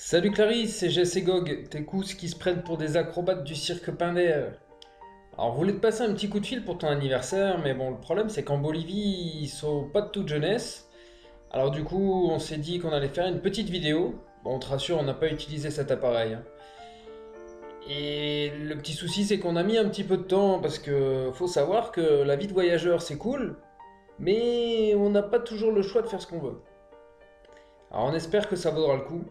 Salut Clarisse, c'est Jess et Gog, tes cousses qui se prennent pour des acrobates du cirque Pinder. Alors, on voulait te passer un petit coup de fil pour ton anniversaire, mais bon, le problème c'est qu'en Bolivie, ils sont pas de toute jeunesse. Alors, du coup, on s'est dit qu'on allait faire une petite vidéo. Bon, on te rassure, on n'a pas utilisé cet appareil, hein. Et le petit souci, c'est qu'on a mis un petit peu de temps parce que faut savoir que la vie de voyageur c'est cool, mais on n'a pas toujours le choix de faire ce qu'on veut. Alors, on espère que ça vaudra le coup.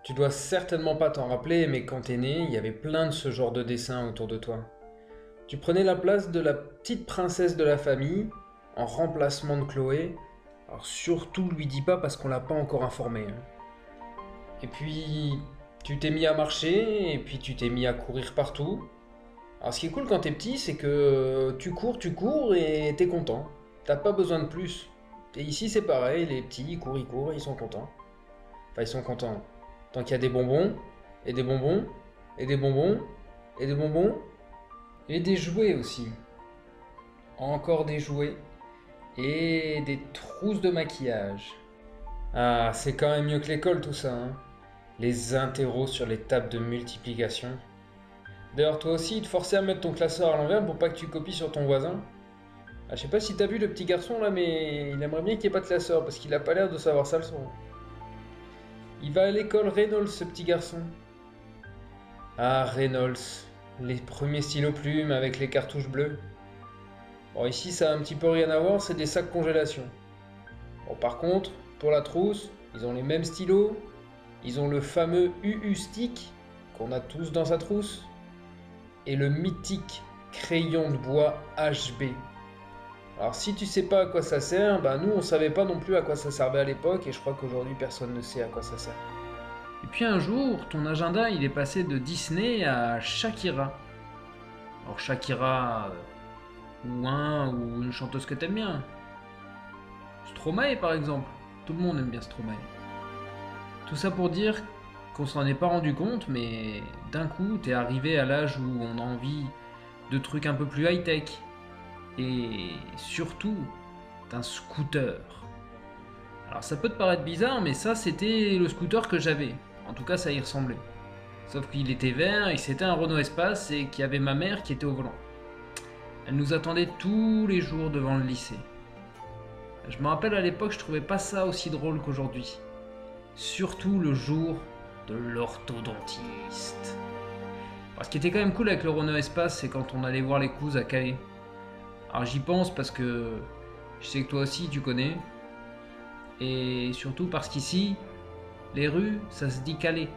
Tu dois certainement pas t'en rappeler, mais quand t'es né, il y avait plein de ce genre de dessins autour de toi. Tu prenais la place de la petite princesse de la famille, en remplacement de Chloé. Alors surtout lui dis pas parce qu'on l'a pas encore informé, hein. Et puis, tu t'es mis à marcher, et puis tu t'es mis à courir partout. Alors ce qui est cool quand t'es petit, c'est que tu cours et t'es content. T'as pas besoin de plus. Et ici c'est pareil, les petits ils courent et ils sont contents. Enfin ils sont contents. Tant qu'il y a des bonbons, et des bonbons, et des bonbons, et des bonbons, et des jouets aussi. Encore des jouets, et des trousses de maquillage. Ah, c'est quand même mieux que l'école tout ça, hein. Les interros sur les tables de multiplication. D'ailleurs, toi aussi, il te forçait à mettre ton classeur à l'envers pour pas que tu copies sur ton voisin. Ah, je sais pas si t'as vu le petit garçon là, mais il aimerait bien qu'il n'y ait pas de classeur parce qu'il a pas l'air de savoir sa leçon. Il va à l'école Reynolds, ce petit garçon. Ah, Reynolds, les premiers stylos plumes avec les cartouches bleues. Bon, ici, ça a un petit peu rien à voir, c'est des sacs congélation. Bon, par contre, pour la trousse, ils ont les mêmes stylos. Ils ont le fameux UU Stick qu'on a tous dans sa trousse. Et le mythique crayon de bois HB. Alors, si tu sais pas à quoi ça sert, bah nous, on savait pas non plus à quoi ça servait à l'époque, et je crois qu'aujourd'hui, personne ne sait à quoi ça sert. Et puis un jour, ton agenda il est passé de Disney à Shakira. Alors Shakira, ou une chanteuse que t'aimes bien. Stromae par exemple. Tout le monde aime bien Stromae. Tout ça pour dire qu'on s'en est pas rendu compte, mais d'un coup t'es arrivé à l'âge où on a envie de trucs un peu plus high-tech. Et surtout d'un scooter. Alors ça peut te paraître bizarre, mais ça c'était le scooter que j'avais. En tout cas ça y ressemblait. Sauf qu'il était vert et c'était un Renault Espace et qu'il y avait ma mère qui était au volant. Elle nous attendait tous les jours devant le lycée. Je me rappelle à l'époque, je trouvais pas ça aussi drôle qu'aujourd'hui. Surtout le jour de l'orthodontiste. Alors, ce qui était quand même cool avec le Renault Espace, c'est quand on allait voir les cousins à Calais. Alors j'y pense parce que je sais que toi aussi tu connais. Et surtout parce qu'ici, les rues, ça se dit Calais.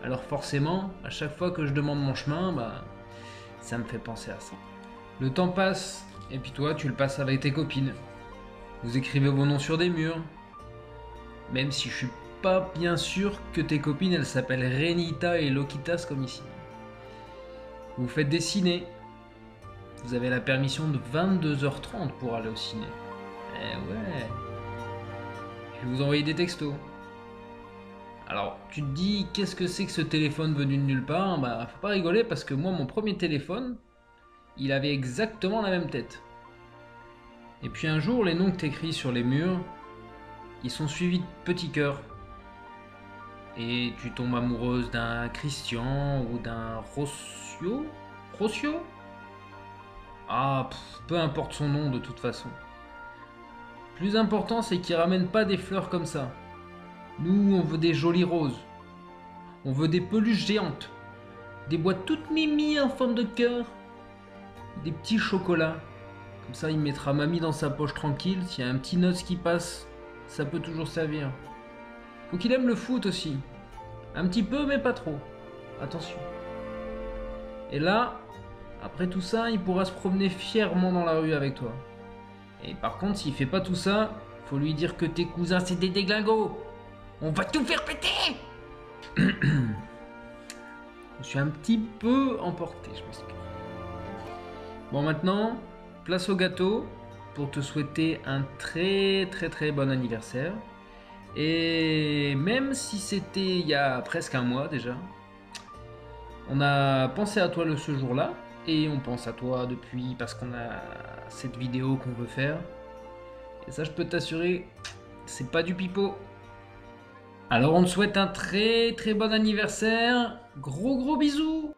Alors forcément, à chaque fois que je demande mon chemin, bah, ça me fait penser à ça. Le temps passe, et puis toi, tu le passes avec tes copines. Vous écrivez vos noms sur des murs. Même si je suis pas bien sûr que tes copines, elles s'appellent Renita et Lokitas comme ici. Vous faites des ciné. Vous avez la permission de 22h30 pour aller au ciné. Eh ouais. Puis vous envoyez des textos. Alors, tu te dis, qu'est-ce que c'est que ce téléphone venu de nulle part? Bah, faut pas rigoler parce que moi, mon premier téléphone, il avait exactement la même tête. Et puis un jour, les noms que t'écris sur les murs, ils sont suivis de petits cœurs. Et tu tombes amoureuse d'un Christian ou d'un Rossio? Rossio? Ah, peu importe son nom de toute façon. Plus important, c'est qu'il ramène pas des fleurs comme ça. Nous, on veut des jolies roses. On veut des peluches géantes. Des boîtes toutes mimi en forme de cœur. Des petits chocolats. Comme ça, il mettra mamie dans sa poche tranquille. S'il y a un petit noce qui passe, ça peut toujours servir. Faut qu'il aime le foot aussi. Un petit peu, mais pas trop. Attention. Et là, après tout ça, il pourra se promener fièrement dans la rue avec toi. Et par contre, s'il fait pas tout ça, faut lui dire que tes cousins, c'est des déglingos. On va tout faire péter. Je suis un petit peu emporté, je m'excuse. Bon, maintenant, place au gâteau pour te souhaiter un très très très bon anniversaire. Et même si c'était il y a presque un mois déjà, on a pensé à toi ce jour-là. Et on pense à toi depuis parce qu'on a cette vidéo qu'on veut faire. Et ça, je peux t'assurer, c'est pas du pipeau. Alors on te souhaite un très très bon anniversaire. Gros gros bisous.